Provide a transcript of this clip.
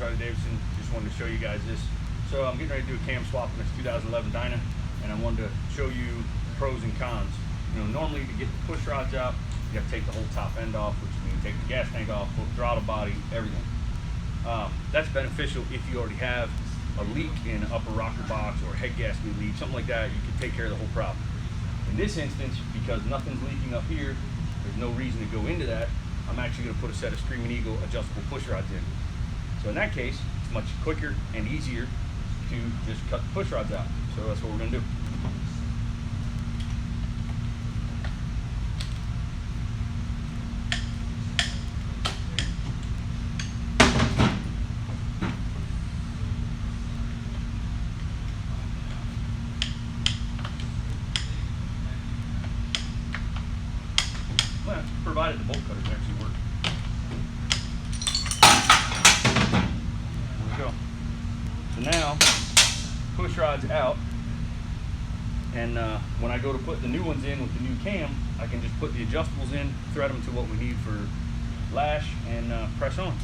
Harley-Davidson. Just wanted to show you guys this. So I'm getting ready to do a cam swap on this 2011 Dyna, and I wanted to show you pros and cons. You know, normally to get the push rods out, you have to take the whole top end off, which means take the gas tank off, full throttle body, everything. That's beneficial if you already have a leak in an upper rocker box or a head gasket leak, something like that. You can take care of the whole problem. In this instance, because nothing's leaking up here, there's no reason to go into that. I'm actually going to put a set of Screaming Eagle adjustable push rods in. So in that case, it's much quicker and easier to just cut the push rods out. So that's what we're going to do. Well, provided the bolt cutters actually work. There we go. So now, push rod's out, and when I go to put the new ones in with the new cam, I can just put the adjustables in, thread them to what we need for lash, and press on.